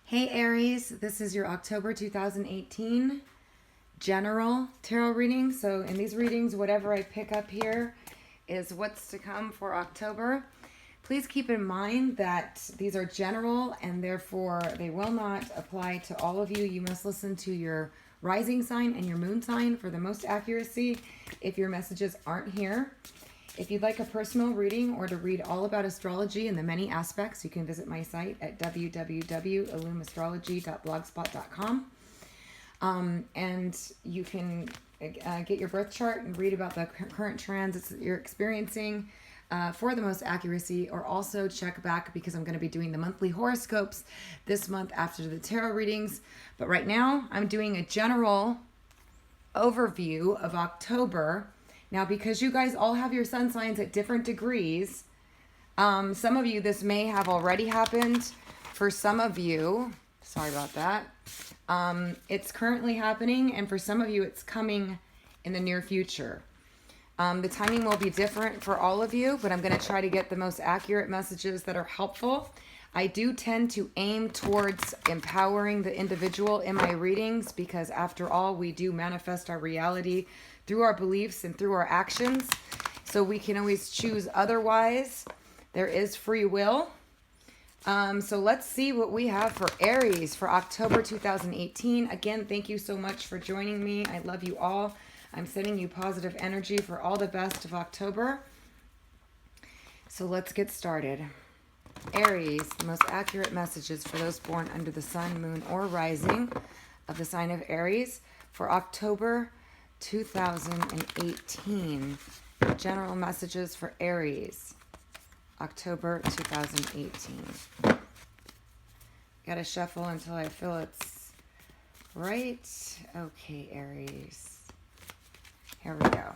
Hey Aries, this is your October 2018 general tarot reading. So in these readings, whatever I pick up here is what's to come for October. Please keep in mind that these are general and therefore they will not apply to all of you. You must listen to your rising sign and your moon sign for the most accuracy if your messages aren't here. If you'd like a personal reading or to read all about astrology and the many aspects, you can visit my site at www.illumastrology.blogspot.com. And you can get your birth chart and read about the current transits that you're experiencing for the most accuracy, or also check back because I'm going to be doing the monthly horoscopes this month after the tarot readings. But right now, I'm doing a general overview of October. Now, because you guys all have your sun signs at different degrees, some of you, this may have already happened. For some of you, sorry about that, it's currently happening, and for some of you, it's coming in the near future. The timing will be different for all of you, but I'm going to try to get the most accurate messages that are helpful. I do tend to aim towards empowering the individual in my readings because, after all, we do manifest our reality through our beliefs and through our actions. So we can always choose otherwise. There is free will. So let's see what we have for Aries for October 2018. Again, thank you so much for joining me. I love you all. I'm sending you positive energy for all the best of October. So let's get started. Aries, the most accurate messages for those born under the sun, moon, or rising of the sign of Aries for October 2018. General messages for Aries, October 2018. Gotta shuffle until I feel it's right. Okay, Aries. Here we go.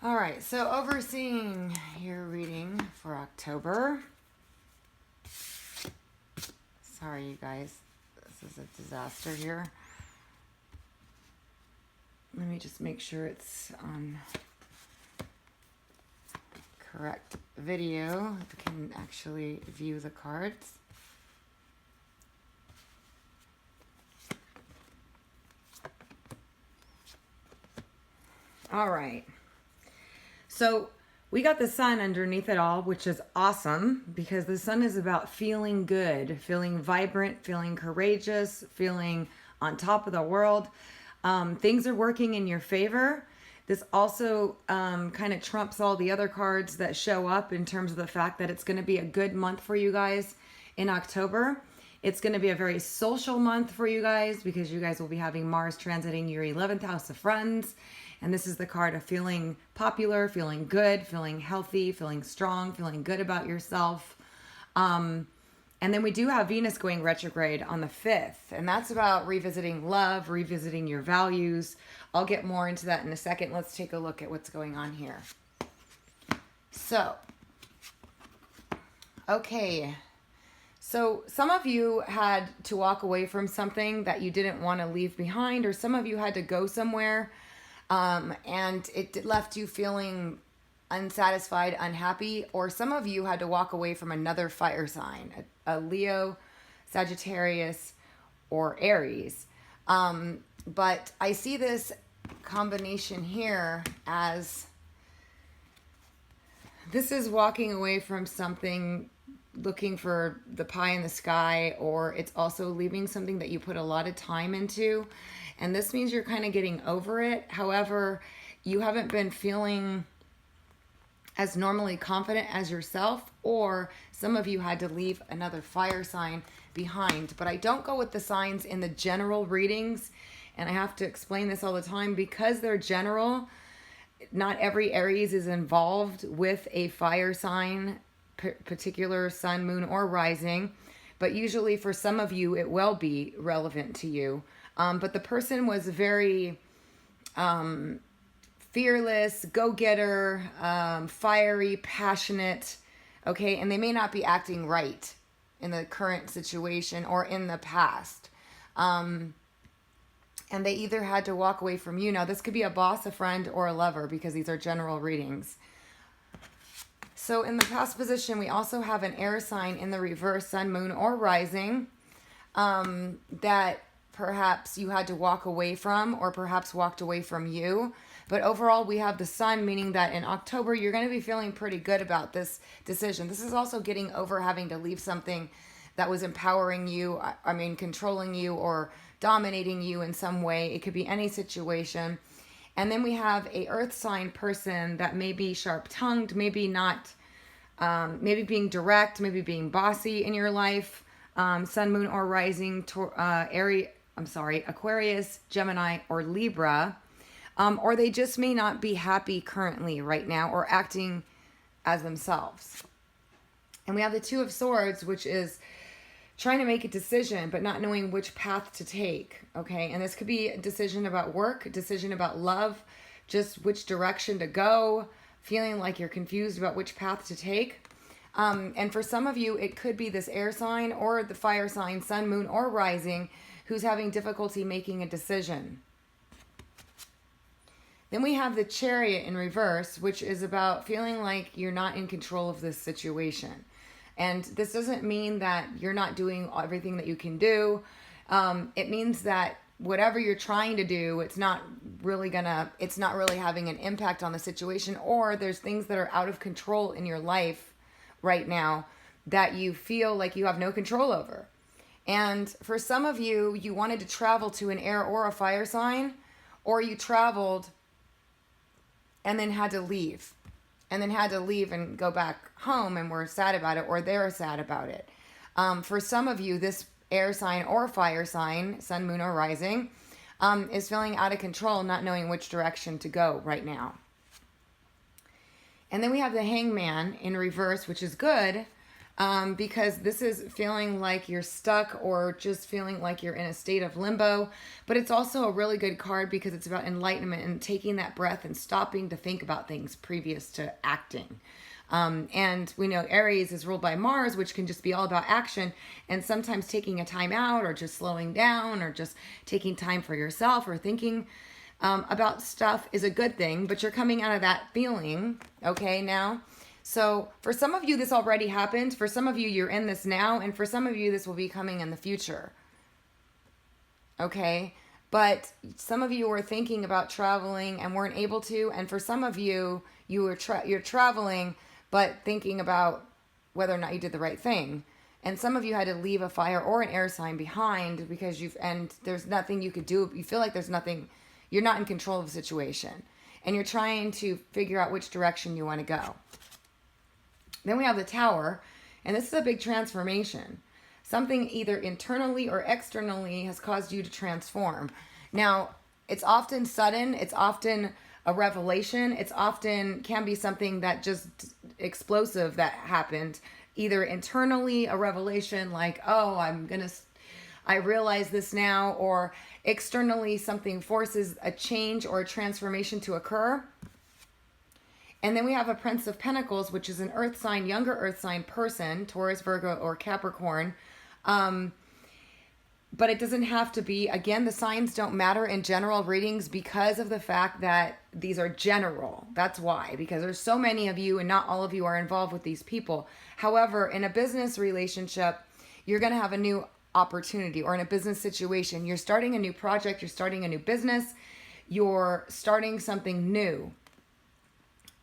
All right, so overseeing your reading for October. Sorry, you guys. This is a disaster here. Let me just make sure it's on correct video. I can actually view the cards. All right. So we got the sun underneath it all, which is awesome because the sun is about feeling good, feeling vibrant, feeling courageous, feeling on top of the world. Things are working in your favor. This also kind of trumps all the other cards that show up in terms of the fact that it's going to be a good month for you guys in October. It's going to be a very social month for you guys because you guys will be having Mars transiting your 11th house of friends. And this is the card of feeling popular, feeling good, feeling healthy, feeling strong, feeling good about yourself. And then we do have Venus going retrograde on the 5th. And that's about revisiting love, revisiting your values. I'll get more into that in a second. Let's take a look at what's going on here. So, okay. So some of you had to walk away from something that you didn't want to leave behind, or some of you had to go somewhere. And it left you feeling unsatisfied, unhappy, or some of you had to walk away from another fire sign, a Leo, Sagittarius, or Aries. But I see this combination here as this is walking away from something, looking for the pie in the sky, or it's also leaving something that you put a lot of time into. And this means you're kind of getting over it. However, you haven't been feeling as normally confident as yourself, or some of you had to leave another fire sign behind. But I don't go with the signs in the general readings, and I have to explain this all the time because they're general. Not every Aries is involved with a fire sign, particular sun, moon, or rising, but usually for some of you it will be relevant to you. But the person was very fearless, go-getter, fiery, passionate, okay? And they may not be acting right in the current situation or in the past. And they either had to walk away from you. Now, this could be a boss, a friend, or a lover, because these are general readings. So in the past position, we also have an air sign in the reverse, sun, moon, or rising, that perhaps you had to walk away from, or perhaps walked away from you. But overall, we have the sun, meaning that in October, you're going to be feeling pretty good about this decision. This is also getting over having to leave something that was empowering you, controlling you or dominating you in some way. It could be any situation. And then we have a earth sign person that may be sharp-tongued, maybe not, maybe being direct, maybe being bossy in your life. Sun, moon, or rising, Aquarius, Gemini, or Libra. Or they just may not be happy currently right now or acting as themselves. And we have the Two of Swords, which is trying to make a decision, but not knowing which path to take, okay? And this could be a decision about work, a decision about love, just which direction to go, feeling like you're confused about which path to take. And for some of you, it could be this air sign or the fire sign, sun, moon, or rising, who's having difficulty making a decision. Then we have the Chariot in reverse, which is about feeling like you're not in control of this situation. And this doesn't mean that you're not doing everything that you can do. It means that whatever you're trying to do, it's not really having an impact on the situation, or there's things that are out of control in your life right now that you feel like you have no control over. And for some of you, you wanted to travel to an air or a fire sign, or you traveled and then had to leave. And then had to leave and go back home and were sad about it, or they're sad about it. For some of you, this air sign or fire sign, sun, moon, or rising, is feeling out of control, not knowing which direction to go right now. And then we have the Hangman in reverse, which is good, because this is feeling like you're stuck or just feeling like you're in a state of limbo. But it's also a really good card because it's about enlightenment and taking that breath and stopping to think about things previous to acting. And we know Aries is ruled by Mars, which can just be all about action, and sometimes taking a time out or just slowing down or just taking time for yourself or thinking about stuff is a good thing. But you're coming out of that feeling, okay, now. So for some of you, this already happened. For some of you, you're in this now. And for some of you, this will be coming in the future. Okay? But some of you were thinking about traveling and weren't able to. And for some of you, you're traveling, but thinking about whether or not you did the right thing. And some of you had to leave a fire or an air sign behind because there's nothing you could do. You feel like there's nothing, you're not in control of the situation. And you're trying to figure out which direction you want to go. Then we have the Tower, and this is a big transformation. Something either internally or externally has caused you to transform. Now, it's often sudden, it's often a revelation, it's often can be something that just explosive that happened. Either internally, a revelation like, oh, I realize this now, or externally, something forces a change or a transformation to occur. And then we have a Prince of Pentacles, which is an earth sign, younger earth sign person, Taurus, Virgo, or Capricorn. But it doesn't have to be. Again, the signs don't matter in general readings because of the fact that these are general. That's why, because there's so many of you and not all of you are involved with these people. However, in a business relationship, you're going to have a new opportunity, or in a business situation, you're starting a new project, you're starting a new business, you're starting something new.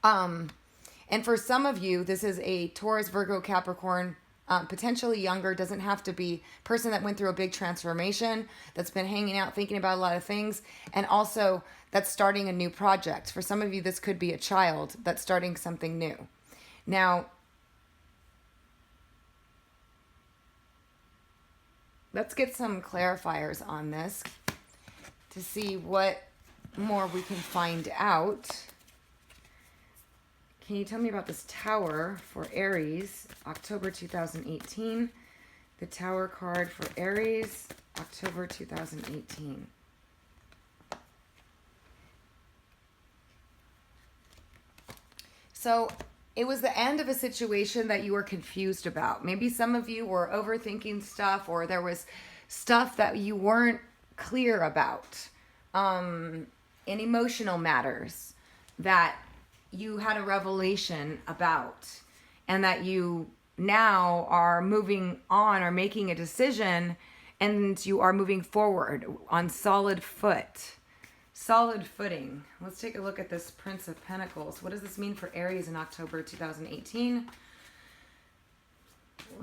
And for some of you, this is a Taurus, Virgo, Capricorn, potentially younger, doesn't have to be person that went through a big transformation, that's been hanging out, thinking about a lot of things, and also that's starting a new project. For some of you, this could be a child that's starting something new. Now, let's get some clarifiers on this to see what more we can find out. Can you tell me about this Tower for Aries, October 2018? The Tower card for Aries, October 2018. So it was the end of a situation that you were confused about. Maybe some of you were overthinking stuff, or there was stuff that you weren't clear about in emotional matters that you had a revelation about, and that you now are moving on or making a decision, and you are moving forward on solid footing. Let's take a look at this Prince of Pentacles. What does this mean for Aries in October 2018?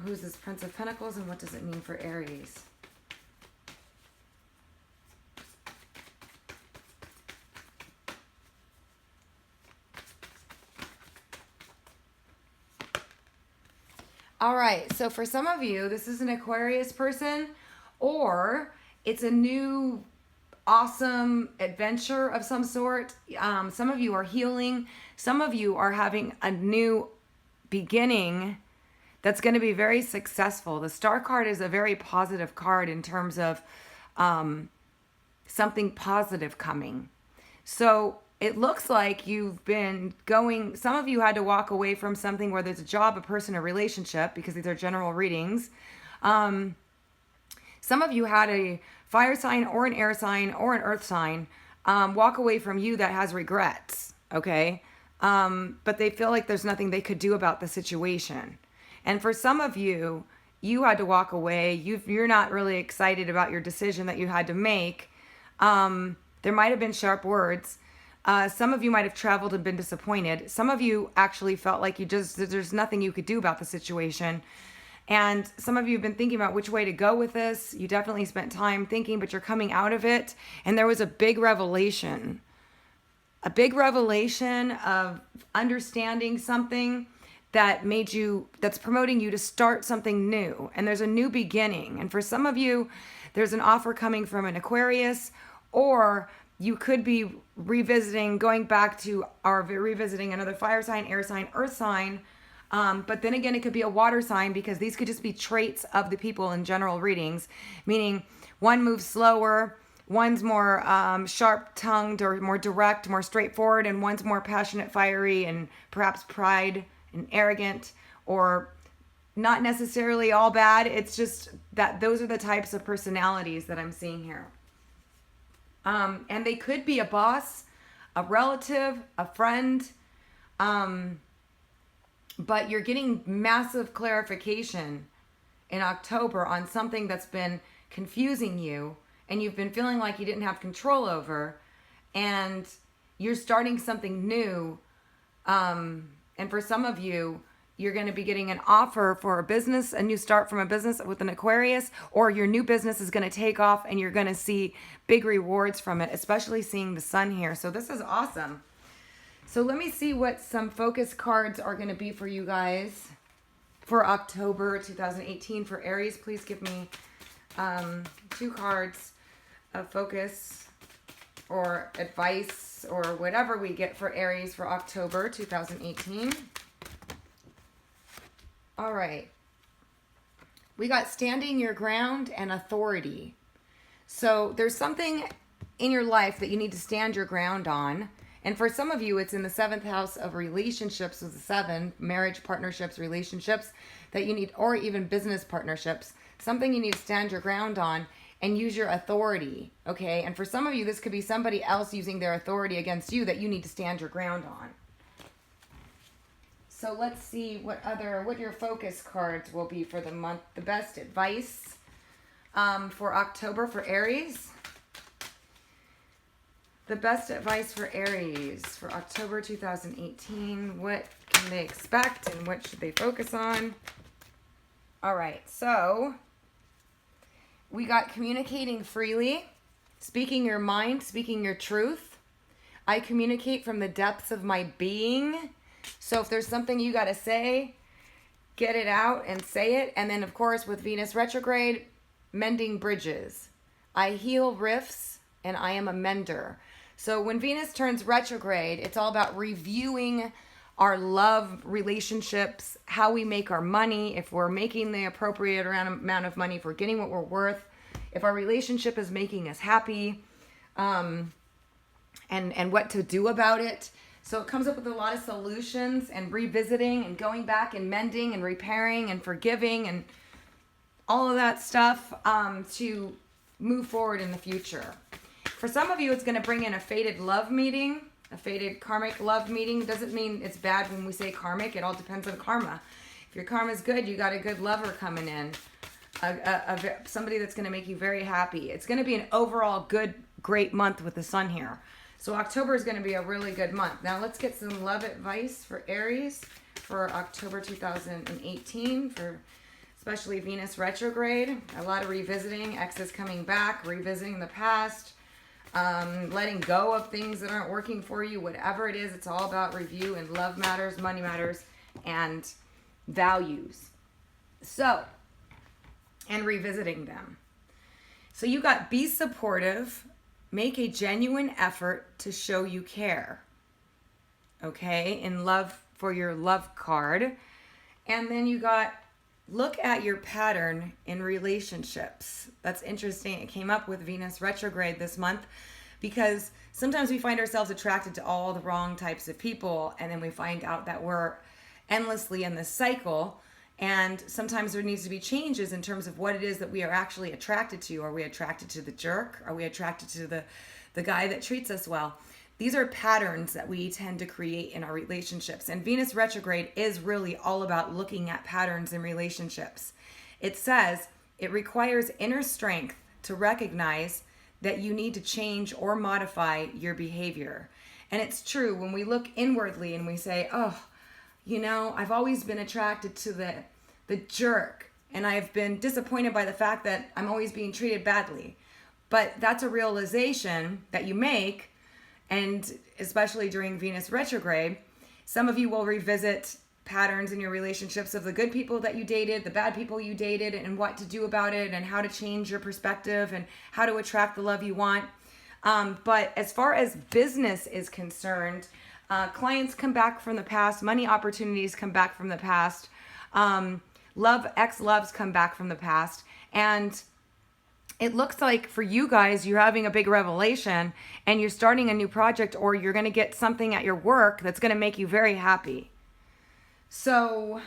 Who's this Prince of Pentacles, and what does it mean for Aries? All right, so for some of you, this is an Aquarius person, or it's a new awesome adventure of some sort. Some of you are healing. Some of you are having a new beginning that's going to be very successful. The Star card is a very positive card in terms of something positive coming. So it looks like you've been going, some of you had to walk away from something, whether it's a job, a person, a relationship, because these are general readings. Some of you had a fire sign or an air sign or an earth sign walk away from you that has regrets, okay? But they feel like there's nothing they could do about the situation. And for some of you, you had to walk away. You're not really excited about your decision that you had to make. There might have been sharp words. Some of you might have traveled and been disappointed. Some of you actually felt like there's nothing you could do about the situation. And some of you have been thinking about which way to go with this. You definitely spent time thinking, but you're coming out of it. And there was a big revelation of understanding something that that's promoting you to start something new. And there's a new beginning. And for some of you, there's an offer coming from an Aquarius, or you could be revisiting another fire sign, air sign, earth sign. But then again, it could be a water sign, because these could just be traits of the people in general readings, meaning one moves slower, one's more sharp-tongued or more direct, more straightforward, and one's more passionate, fiery, and perhaps pride and arrogant, or not necessarily all bad. It's just that those are the types of personalities that I'm seeing here. And they could be a boss, a relative, a friend, but you're getting massive clarification in October on something that's been confusing you, and you've been feeling like you didn't have control over, and you're starting something new. And for some of you, you're going to be getting an offer for a business, a new start from a business with an Aquarius, or your new business is going to take off and you're going to see big rewards from it, especially seeing the sun here. So this is awesome. So let me see what some focus cards are going to be for you guys for October 2018 for Aries. Please give me 2 cards of focus or advice or whatever we get for Aries for October 2018. All right. We got standing your ground and authority. So there's something in your life that you need to stand your ground on. And for some of you, it's in the 7th house of relationships with the 7, marriage, partnerships, relationships that you need, or even business partnerships, something you need to stand your ground on and use your authority, okay? And for some of you, this could be somebody else using their authority against you that you need to stand your ground on. So let's see what your focus cards will be for the month. The best advice for October for Aries. The best advice for Aries for October 2018. What can they expect and what should they focus on? All right, so we got communicating freely, speaking your mind, speaking your truth. I communicate from the depths of my being. So if there's something you got to say, get it out and say it. And then, of course, with Venus retrograde, mending bridges. I heal rifts and I am a mender. So when Venus turns retrograde, it's all about reviewing our love relationships, how we make our money, if we're making the appropriate amount of money, if we're getting what we're worth, if our relationship is making us happy, and what to do about it. So it comes up with a lot of solutions and revisiting and going back and mending and repairing and forgiving and all of that stuff to move forward in the future. For some of you, it's going to bring in a fated love meeting, a fated karmic love meeting. Doesn't mean it's bad when we say karmic. It all depends on karma. If your karma's good, you got a good lover coming in. Somebody that's going to make you very happy. It's going to be an overall good, great month with the sun here. So October is going to be a really good month. Now let's get some love advice for Aries for October 2018, for especially Venus retrograde. A lot of revisiting, exes coming back, revisiting the past, letting go of things that aren't working for you. Whatever it is, it's all about review, and love matters, money matters, and values. So, and revisiting them. So you got be supportive, make a genuine effort to show you care. Okay, in love for your love card. And then you got look at your pattern in relationships. That's interesting. It came up with Venus retrograde this month because sometimes we find ourselves attracted to all the wrong types of people, and then we find out that we're endlessly in this cycle. And sometimes there needs to be changes in terms of what it is that we are actually attracted to. Are we attracted to the jerk? Are we attracted to the guy that treats us well? These are patterns that we tend to create in our relationships. And Venus retrograde is really all about looking at patterns in relationships. It says it requires inner strength to recognize that you need to change or modify your behavior. And it's true when we look inwardly and we say, oh, you know, I've always been attracted to the jerk, and I've been disappointed by the fact that I'm always being treated badly. But that's a realization that you make, and especially during Venus retrograde, some of you will revisit patterns in your relationships of the good people that you dated, the bad people you dated, and what to do about it, and how to change your perspective, and how to attract the love you want. But as far as business is concerned, clients come back from the past, money opportunities come back from the past, ex-loves come back from the past, and it looks like for you guys, you're having a big revelation and you're starting a new project, or you're going to get something at your work that's going to make you very happy. So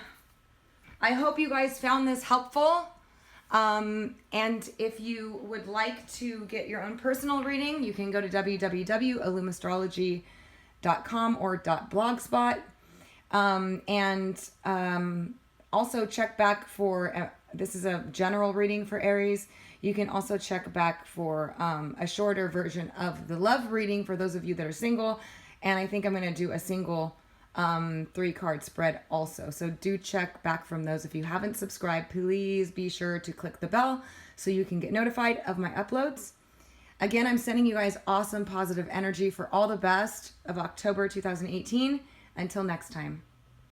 I hope you guys found this helpful. And if you would like to get your own personal reading, you can go to www.illumastrology.com or .blogspot. Also check back for, this is a general reading for Aries. You can also check back for a shorter version of the love reading for those of you that are single. And I think I'm going to do a single 3-card spread also. So do check back from those. If you haven't subscribed, please be sure to click the bell so you can get notified of my uploads. Again, I'm sending you guys awesome positive energy for all the best of October 2018. Until next time.